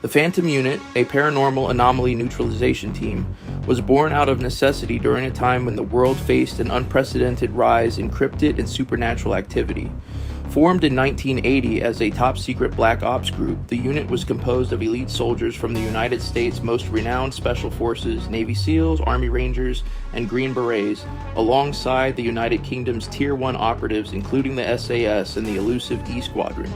The Phantom Unit, a paranormal anomaly neutralization team, was born out of necessity during a time when the world faced an unprecedented rise in cryptid and supernatural activity. Formed in 1980 as a top-secret black ops group, the unit was composed of elite soldiers from the United States' most renowned special forces, Navy SEALs, Army Rangers, and Green Berets, alongside the United Kingdom's Tier 1 operatives including the SAS and the elusive E Squadron.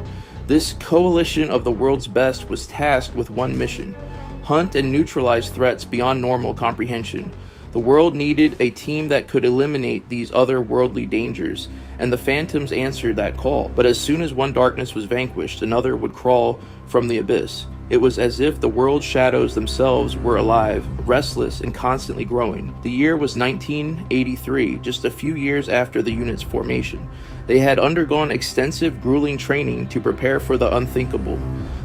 This coalition of the world's best was tasked with one mission: hunt and neutralize threats beyond normal comprehension. The world needed a team that could eliminate these otherworldly dangers, and the Phantoms answered that call. But as soon as one darkness was vanquished, another would crawl from the abyss. It was as if the world's shadows themselves were alive, restless, and constantly growing. The year was 1983, just a few years after the unit's formation. They had undergone extensive, grueling training to prepare for the unthinkable.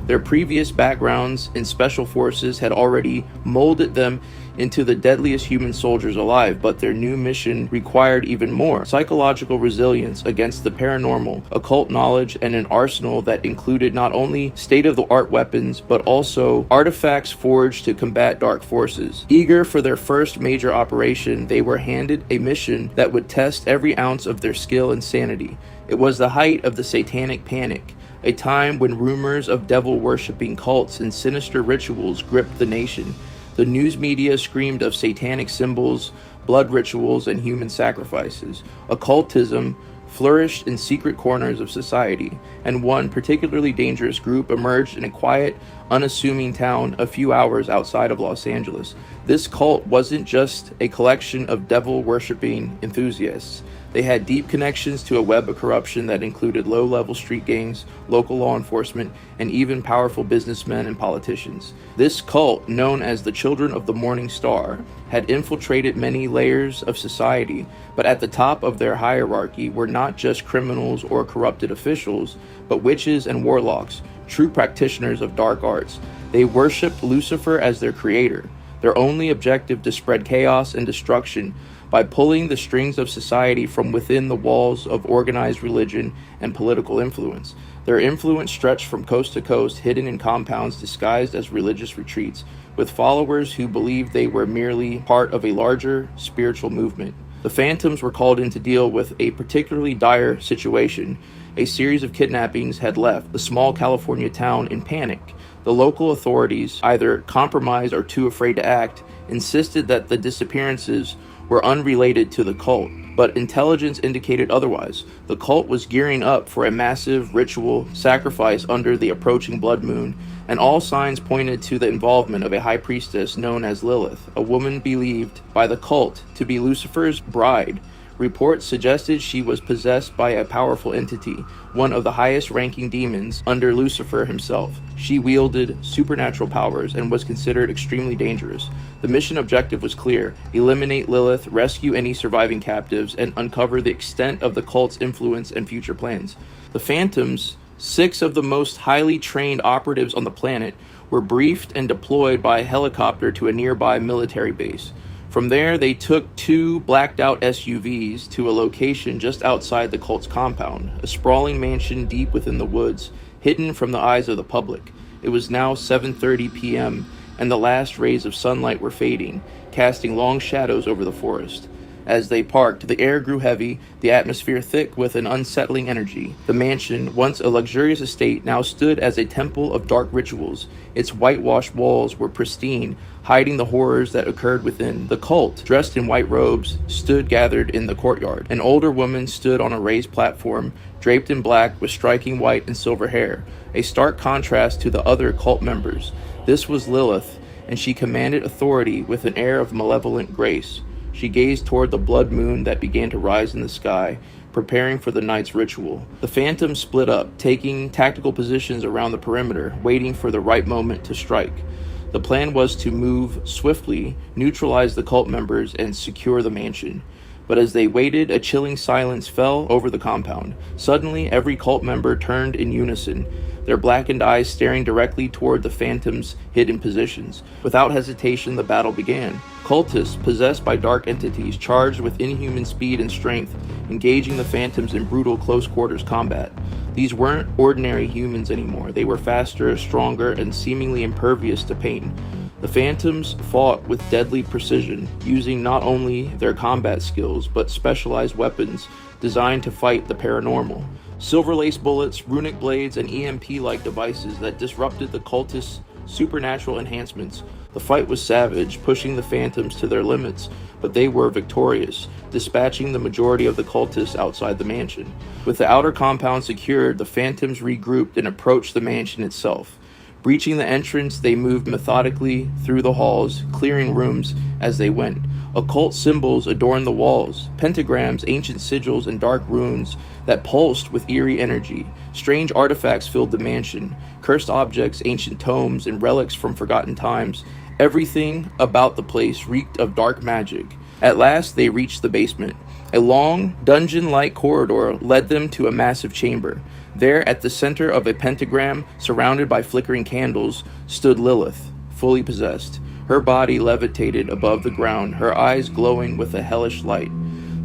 Their previous backgrounds in special forces had already molded them into the deadliest human soldiers alive, but their new mission required even more: psychological resilience against the paranormal, occult knowledge, and an arsenal that included not only state-of-the-art weapons, but also artifacts forged to combat dark forces. Eager for their first major operation, they were handed a mission that would test every ounce of their skill and sanity. It was the height of the Satanic Panic, a time when rumors of devil-worshipping cults and sinister rituals gripped the nation. The news media screamed of satanic symbols, blood rituals, and human sacrifices. Occultism flourished in secret corners of society, and one particularly dangerous group emerged in a quiet, unassuming town a few hours outside of Los Angeles. This cult wasn't just a collection of devil-worshipping enthusiasts. They had deep connections to a web of corruption that included low-level street gangs, local law enforcement, and even powerful businessmen and politicians. This cult, known as the Children of the Morning Star, had infiltrated many layers of society, but at the top of their hierarchy were not just criminals or corrupted officials, but witches and warlocks, true practitioners of dark arts. They worshipped Lucifer as their creator, their only objective to spread chaos and destruction by pulling the strings of society from within the walls of organized religion and political influence. Their influence stretched from coast to coast, hidden in compounds disguised as religious retreats, with followers who believed they were merely part of a larger spiritual movement. The Phantoms were called in to deal with a particularly dire situation. A series of kidnappings had left the small California town in panic. The local authorities, either compromised or too afraid to act, insisted that the disappearances were unrelated to the cult, but intelligence indicated otherwise. The cult was gearing up for a massive ritual sacrifice under the approaching blood moon, and all signs pointed to the involvement of a high priestess known as Lilith, a woman believed by the cult to be Lucifer's bride. Reports suggested she was possessed by a powerful entity, one of the highest-ranking demons under Lucifer himself. She wielded supernatural powers and was considered extremely dangerous. The mission objective was clear: eliminate Lilith, rescue any surviving captives, and uncover the extent of the cult's influence and future plans. The Phantoms, 6 of the most highly trained operatives on the planet, were briefed and deployed by helicopter to a nearby military base. From there, they took 2 blacked-out SUVs to a location just outside the cult's compound, a sprawling mansion deep within the woods, hidden from the eyes of the public. It was now 7:30 p.m., and the last rays of sunlight were fading, casting long shadows over the forest. As they parked, the air grew heavy, the atmosphere thick with an unsettling energy. The mansion, once a luxurious estate, now stood as a temple of dark rituals. Its whitewashed walls were pristine, hiding the horrors that occurred within. The cult, dressed in white robes, stood gathered in the courtyard. An older woman stood on a raised platform, draped in black with striking white and silver hair, a stark contrast to the other cult members. This was Lilith, and she commanded authority with an air of malevolent grace. She gazed toward the blood moon that began to rise in the sky, preparing for the night's ritual. The Phantoms split up, taking tactical positions around the perimeter, waiting for the right moment to strike. The plan was to move swiftly, neutralize the cult members, and secure the mansion. But as they waited, a chilling silence fell over the compound. Suddenly, every cult member turned in unison. their blackened eyes staring directly toward the phantom's hidden positions. Without hesitation, the battle began. Cultists, possessed by dark entities, charged with inhuman speed and strength, engaging the phantoms in brutal close-quarters combat. These weren't ordinary humans anymore. They were faster, stronger, and seemingly impervious to pain. The phantoms fought with deadly precision, using not only their combat skills, but specialized weapons designed to fight the paranormal. Silver-laced bullets, runic blades, and EMP-like devices that disrupted the cultists' supernatural enhancements. The fight was savage, pushing the phantoms to their limits, but they were victorious, dispatching the majority of the cultists outside the mansion. With the outer compound secured, the phantoms regrouped and approached the mansion itself. Breaching the entrance, they moved methodically through the halls, clearing rooms as they went. Occult symbols adorned the walls, pentagrams, ancient sigils, and dark runes that pulsed with eerie energy. Strange artifacts filled the mansion, cursed objects, ancient tomes, and relics from forgotten times. Everything about the place reeked of dark magic. At last, they reached the basement. A long, dungeon-like corridor led them to a massive chamber. There, at the center of a pentagram, surrounded by flickering candles, stood Lilith, fully possessed. Her body levitated above the ground, her eyes glowing with a hellish light.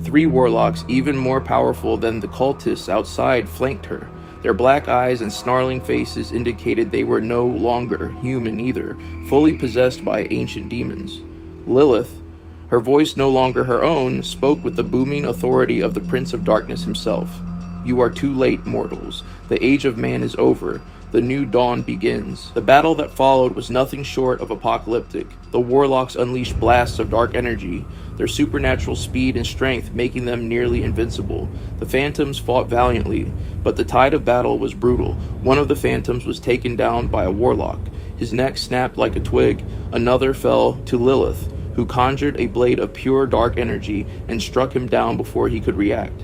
3 warlocks, even more powerful than the cultists outside, flanked her. Their black eyes and snarling faces indicated they were no longer human either, fully possessed by ancient demons. Lilith, her voice no longer her own, spoke with the booming authority of the Prince of Darkness himself. "You are too late, mortals. The age of man is over. The new dawn begins." The battle that followed was nothing short of apocalyptic. The warlocks unleashed blasts of dark energy, their supernatural speed and strength making them nearly invincible. The phantoms fought valiantly, but the tide of battle was brutal. One of the phantoms was taken down by a warlock. His neck snapped like a twig. Another fell to Lilith, who conjured a blade of pure dark energy and struck him down before he could react.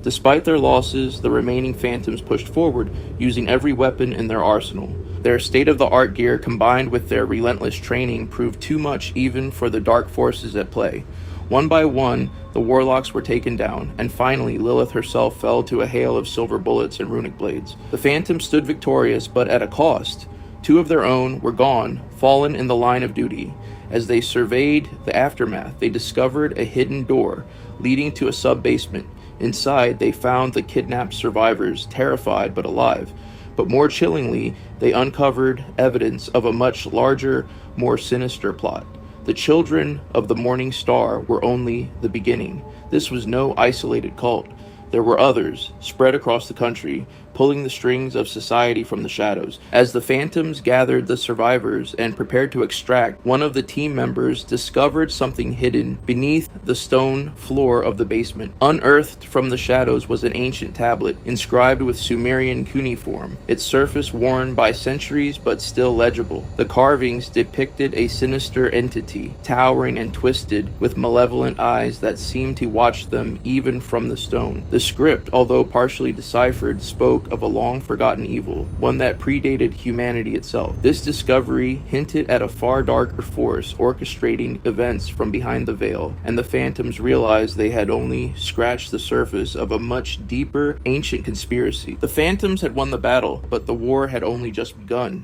Despite their losses, the remaining phantoms pushed forward, using every weapon in their arsenal. Their state-of-the-art gear combined with their relentless training proved too much even for the dark forces at play. One by one, the warlocks were taken down, and finally Lilith herself fell to a hail of silver bullets and runic blades. The phantoms stood victorious, but at a cost. 2 of their own were gone, fallen in the line of duty. As they surveyed the aftermath, they discovered a hidden door leading to a sub-basement. Inside, they found the kidnapped survivors, terrified but alive. But more chillingly, they uncovered evidence of a much larger, more sinister plot. The children of the Morning Star were only the beginning. This was no isolated cult. There were others, spread across the country, pulling the strings of society from the shadows. As the phantoms gathered the survivors and prepared to extract, one of the team members discovered something hidden beneath the stone floor of the basement. Unearthed from the shadows was an ancient tablet, inscribed with Sumerian cuneiform, its surface worn by centuries but still legible. The carvings depicted a sinister entity, towering and twisted, with malevolent eyes that seemed to watch them even from the stone. The script, although partially deciphered, spoke of a long-forgotten evil, one that predated humanity itself. This discovery hinted at a far darker force orchestrating events from behind the veil, and the phantoms realized they had only scratched the surface of a much deeper, ancient conspiracy. The phantoms had won the battle, but the war had only just begun.